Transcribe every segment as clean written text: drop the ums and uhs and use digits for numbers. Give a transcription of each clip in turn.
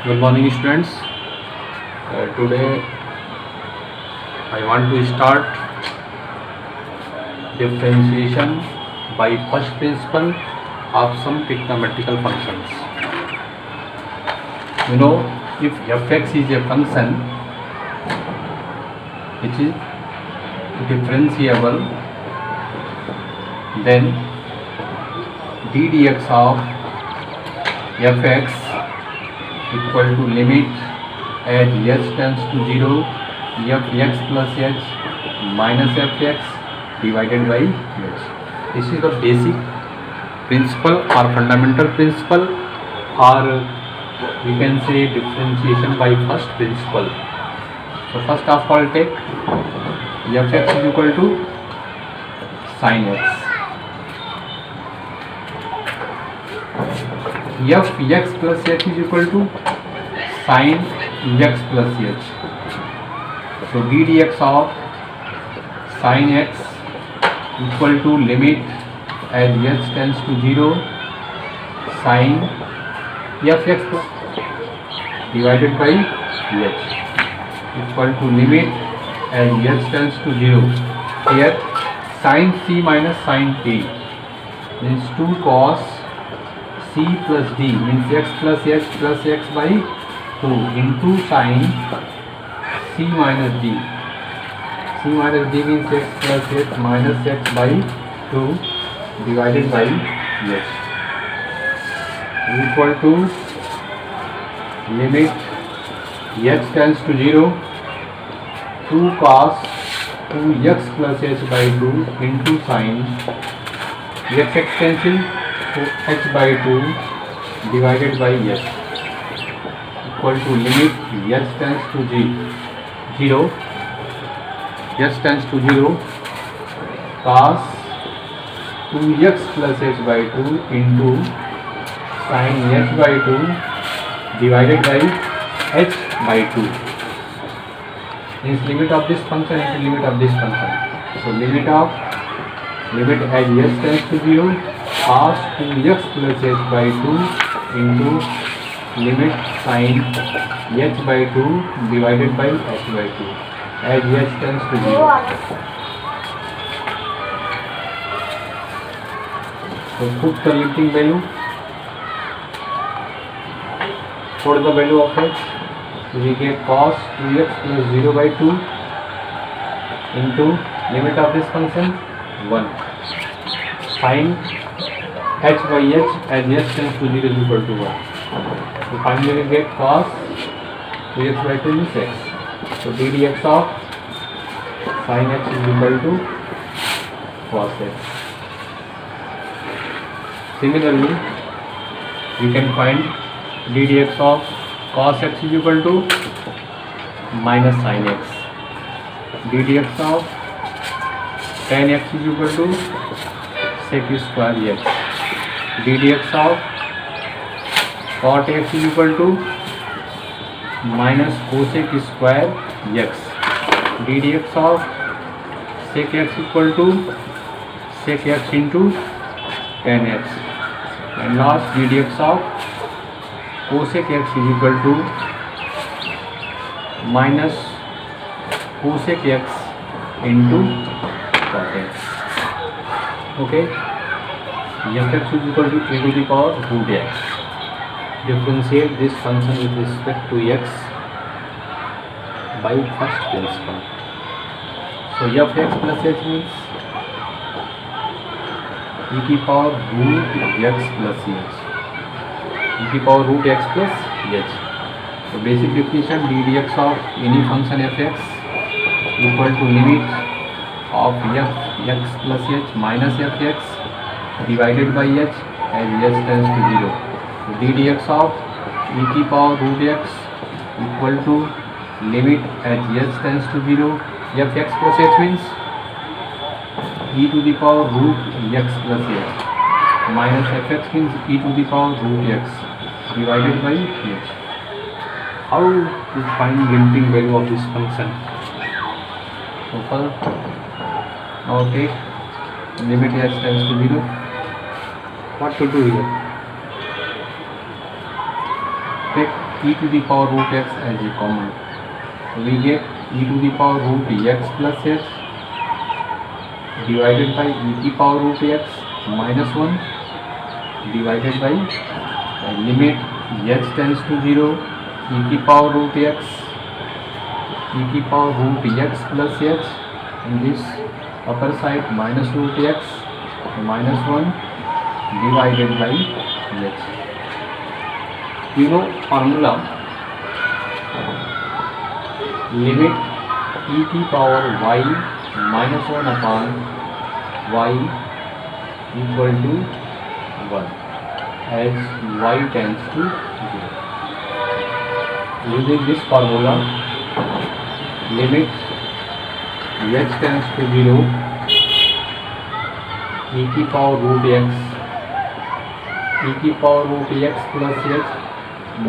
Good morning, students. Today I want to start differentiation by first principle of some trigonometrical functions. You know, if fx is a function which is differentiable, then d dx of fx equal to limit as h tends to 0 fx plus h minus fx divided by h. This is the basic principle or fundamental principle, or we can say differentiation by first principle. So first of all, take fx is equal to sin x. Fx plus h is equal to sin x plus h. So d dx of sin x equal to limit as h tends to 0 sin fx divided by h equal to limit as h tends to 0. Here sin c minus sin t means 2 cos c plus d means x plus h plus x by 2 into sin c minus d. C minus d means x plus h minus x by 2 divided by h equal to limit h tends to 0 2 cos 2x plus h by 2 into sin x cancel h by 2 divided by h equal to limit h tends to 0 h tends to 0 cos 2x plus h by 2 into sin h by 2 divided by h by 2 is limit of this function into limit of this function. So limit as h tends to 0 cos 2x plus h by 2 into limit sin h by 2 divided by h by 2 as h tends to 0. So put the limiting value for the value of h. We get cos 2x plus 0 by 2 into limit of this function 1 sin h by h as h tends to 0 is equal to 1. So finally we get cos 2x by 2 is x. So d dx of sin h is equal to cos x. Similarly, we can find d dx of cos x is equal to minus sin x. D dx of tan x is equal to sec square x. D dx of cot x is equal to minus cosec square x. D dx of sec x equal to sec x into tan x. And last d dx of cosec x is equal to minus cosec x into cot x. Okay. Fx is equal to a to the power root x. Differentiate this function with respect to x by first principle. So fx plus h means e to the power root x plus h. E to the power root x plus h. So basic definition: d dx of any function fx equal to limit of fx plus h minus fx divided by h as h tends to 0. So d dx of e to the power root x equal to limit as h tends to 0 fx plus h means e to the power root x plus h minus fx means e to the power root x divided by h. How to find limiting value of this function? So first, now take limit h tends to 0. What to do here? Take e to the power root x as a common. So we get e to the power root x plus h divided by e to the power root x minus 1 divided by limit h tends to 0 e to the power root x e to the power root x plus h in this upper side minus root x minus 1 divided by h. You know formula, limit e to the power y minus 1 upon y equal to 1 as y tends to 0. Using this formula, limit h tends to 0 e to the power root x e to the power root x plus h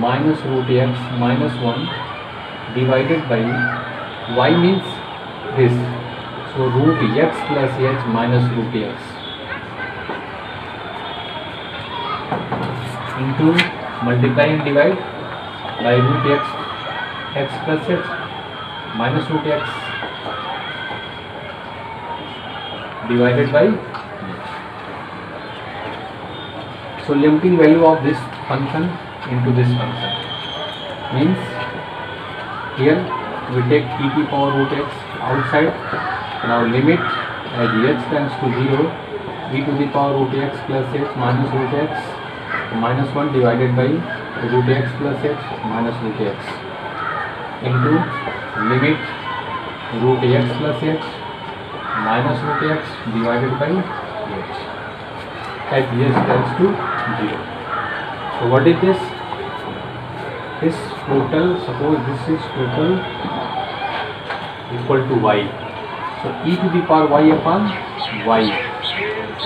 minus root x minus 1 divided by y means this, so root x plus h minus root x into multiply and divide by root x plus h minus root x divided by h. So limiting value of this function into this function means here we take e to the power root x outside. Now limit as h tends to 0 e to the power root x plus h minus root x minus 1 divided by root x plus h minus root x into limit root x plus h minus root x divided by h as h tends to 0. So what is this? This total, suppose this is total equal to y. So e to the power y upon y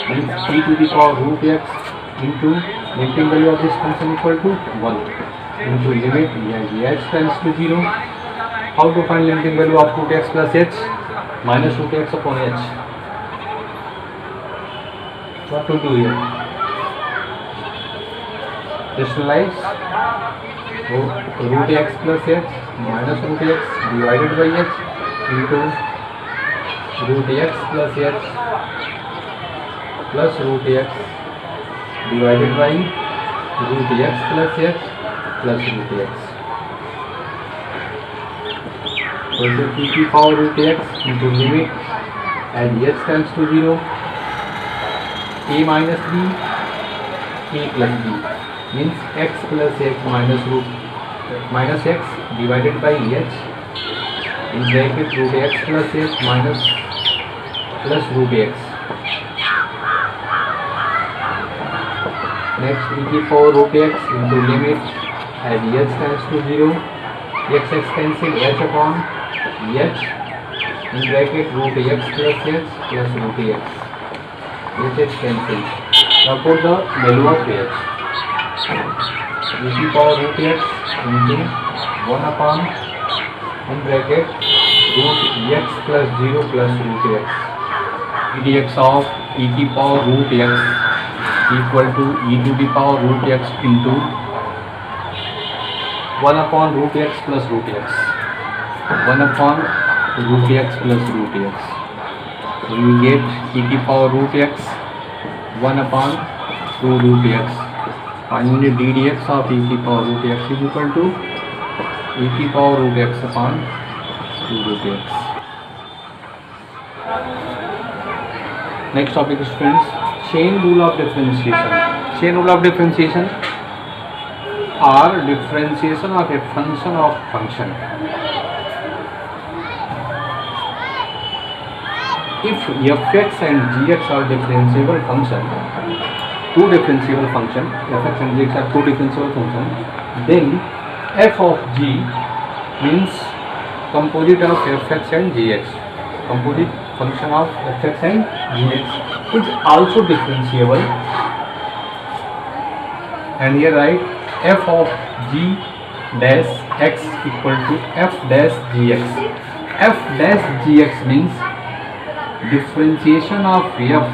means e to the power root x into limiting value of this function equal to 1 into limit h tends to 0. How to find limiting value of root x plus h? Minus root x upon h. What to do here? Rationalize. So root x plus h minus root x divided by h into root x plus h plus root x divided by root x plus h plus root x. So e to the power root x into limit as h tends to 0 a minus b a plus b means x plus h minus x divided by h in bracket root x plus h minus plus root x. Next e to the power root x into limit as h tends to 0 x cancel h upon h in bracket root x plus h plus root x. H cancel. Now put the value of h. E to the power root x into 1 upon in bracket root x plus 0 plus root x. Dx of e to the power root x equal to e to the power root x into 1 upon root x plus root x. 1 upon root x plus root x. So you get e to the power root x 1 upon 2 root x. Finally ddx of e to the power root x is equal to e to the power root x upon 2 root x. Next topic is friends, chain rule of differentiation. Chain rule of differentiation or differentiation of a function of function. If fx and gx are differentiable function, two differentiable function, fx and gx are two differentiable function, then f of g means composite of fx and gx. Composite function of fx and gx is also differentiable, and here write f of g dash x equal to f dash gx. F dash gx means differentiation of f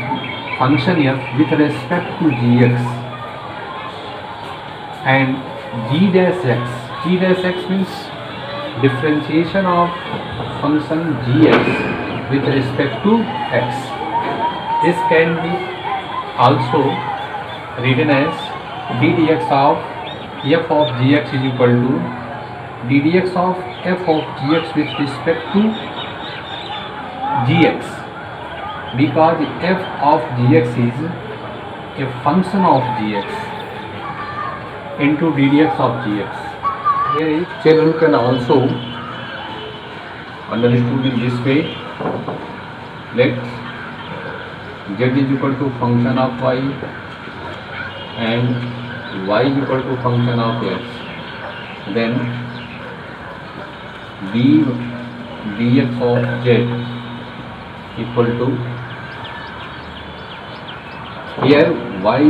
function f with respect to gx, and g dash x g dash x means differentiation of function gx with respect to x. This can be also written as d dx of f of gx is equal to d dx of f of gx with respect to gx, because f of gx is a function of gx into d dx of gx. Here children can also understood in this way. Let z is equal to function of y and y is equal to function of x. Then d dx of z equal to, here y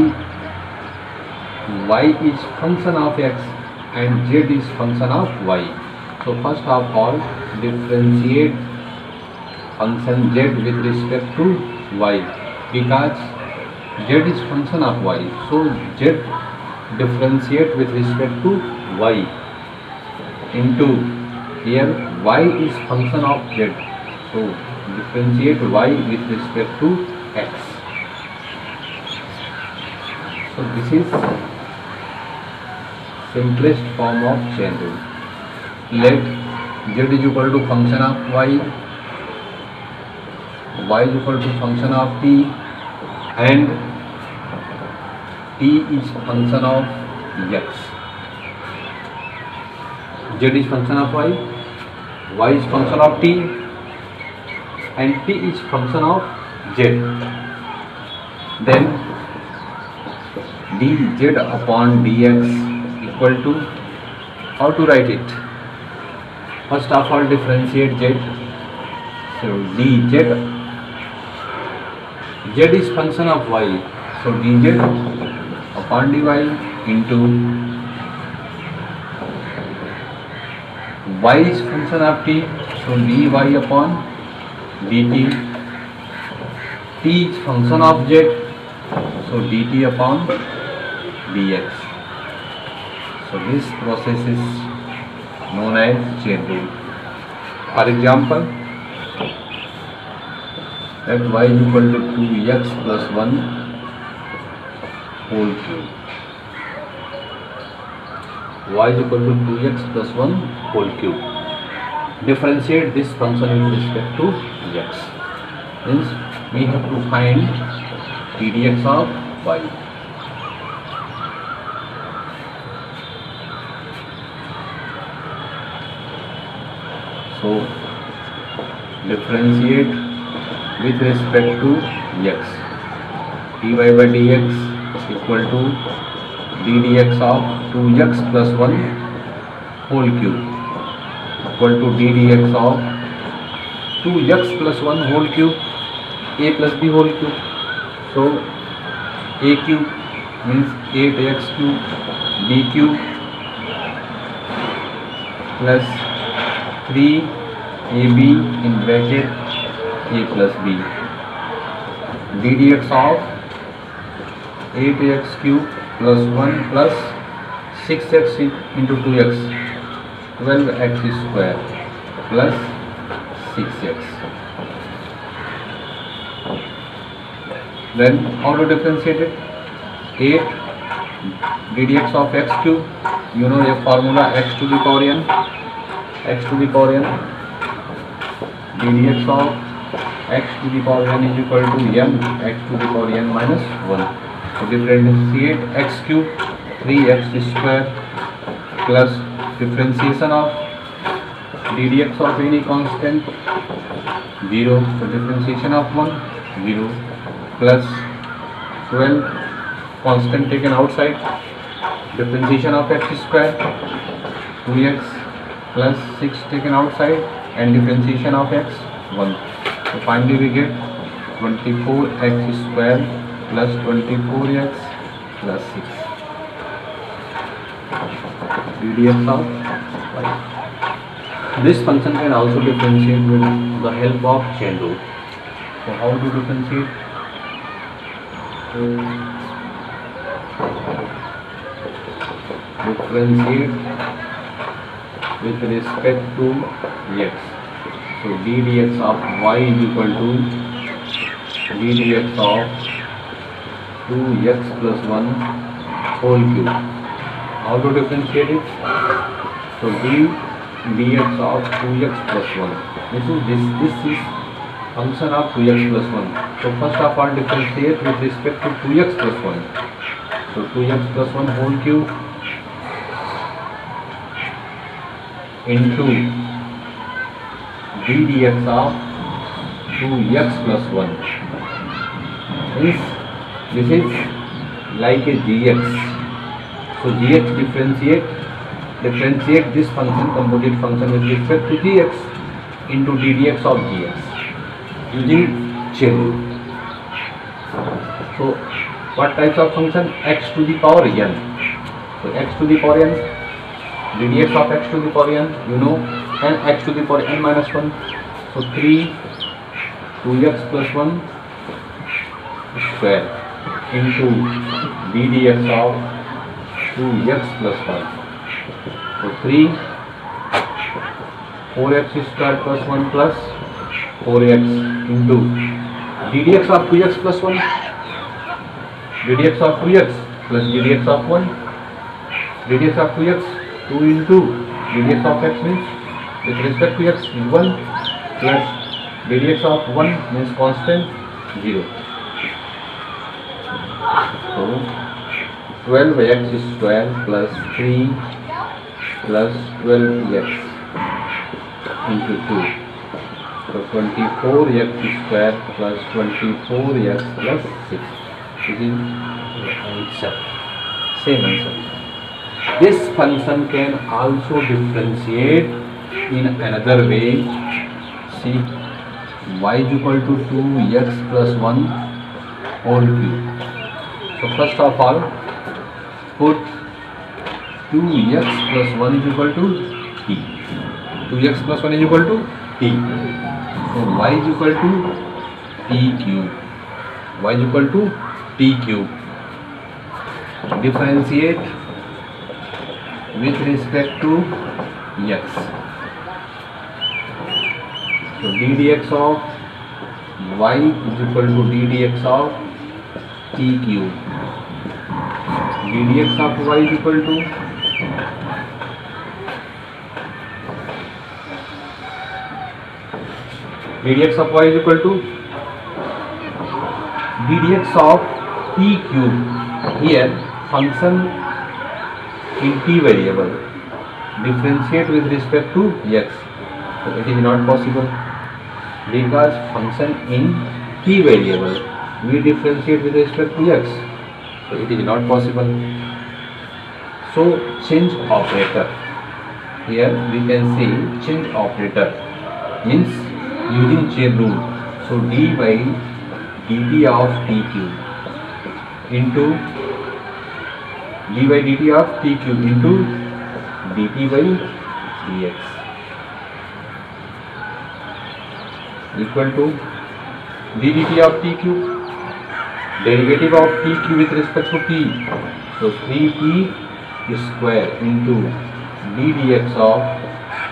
is function of x and z is function of y. So first of all, differentiate function z with respect to y, because z is function of y. So z differentiate with respect to y into, here y is function of z. So differentiate y with respect to x. So this is simplest form of chain rule. Let z is equal to function of y is equal to function of t, and t is function of x. Z is function of y is function of t, and t is function of z. Then dz upon dx equal to, how to write it? First of all, differentiate z. So dz, z is function of y, so dz upon dy into y is function of t, so dy upon dt. T is function of z, so dt upon dx. So this process is known as chain rule. For example, let y is equal to 2x plus 1 whole cube. Y is equal to 2x plus 1 whole cube. Differentiate this function with respect to x. Means we have to find d dx of y. So differentiate with respect to x. dy by dx equal to d dx of 2x plus 1 whole cube equal to d dx of 2x plus 1 whole cube, a plus b whole cube. So a cube means 8x cube, b cube plus 3ab in bracket a plus b, d dx of 8x cube plus 1 plus 6x into 2x, 12x square plus 6x. Then how to differentiate it? 8 d dx of x cube, you know a formula, x to the power n, x to the power n, d dx of x to the power n is equal to m x to the power n minus 1. So differentiate x cube 3x square plus differentiation of d dx of any constant 0. So differentiation of 1 0 plus 12 constant taken outside, differentiation of x square 2x plus 6 taken outside, and differentiation of x 1. So finally we get 24x square plus 24x plus 6 dx of y. This function can also differentiate with the help of chain rule. So how to differentiate? Differentiate with respect to x. So d dx of y is equal to d dx of 2x plus 1 whole cube. How to differentiate it? So d dx of 2x plus 1. This is function of 2x plus 1. So first of all differentiate with respect to 2x plus 1. So 2x plus 1 whole cube into d dx of 2x plus 1. Means this is like a gx. So gx differentiate this function, composite function with respect to gx into d dx of gx using chain rule. So what types of function? X to the power n. So x to the power n, d dx of x to the power n, you know, and x to the power n minus 1. So 3 2x plus 1 square into d dx of 2x plus 1. So 3 4x square plus 1 plus 4x into d dx of 2x plus 1, d dx of 2x plus d dx of 1, d dx of 2x 2 into d dx of x means with respect to x is 1 plus d dx of 1 means constant 0. So 12x square plus 3 plus 12x into 2. So 24x square plus 24x plus 6. This is answer. Same answer. This function can also differentiate in another way. See, y is equal to 2x plus 1 whole cube. So first of all, put 2x plus 1 is equal to t. 2x plus 1 is equal to t. So y is equal to t cube. Y is equal to t cube. Differentiate with respect to x. So d dx of y is equal to d dx of t cube. d dx of y is equal to d dx of y is equal to d dx of t cube. Here function in t variable differentiate with respect to x. So it is not possible because function in t variable we differentiate with respect to x. So it is not possible. So change operator. Here we can say change operator means using chain rule. So d by dt of t cube into d by dt of t cube into dt by dx equal to d dt of t cube, derivative of t cube with respect to t. So 3t square into d dx of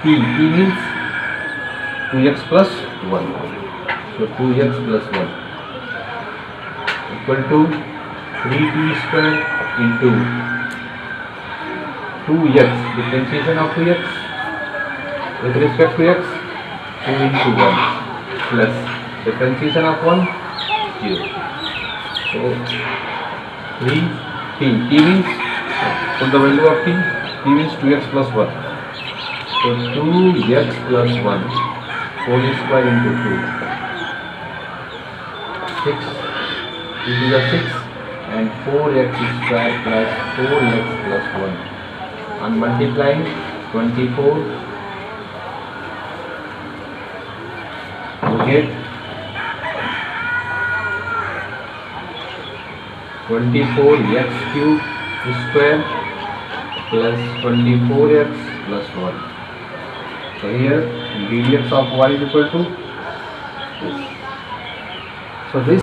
t. T means 2x plus 1. So 2x plus 1 equal to 3t square into 2x, differentiation of 2x with respect to x, 2 into 1 plus differentiation of 1, 0. So 3t, t means, put the value of t means 2x plus 1. So 2x plus 1 whole square into 2, 6 into the 6 and 4x square plus 4x plus 1. On multiplying 24, you get 24x cube square plus 24x plus 1. So here d dx of y is equal to this. So this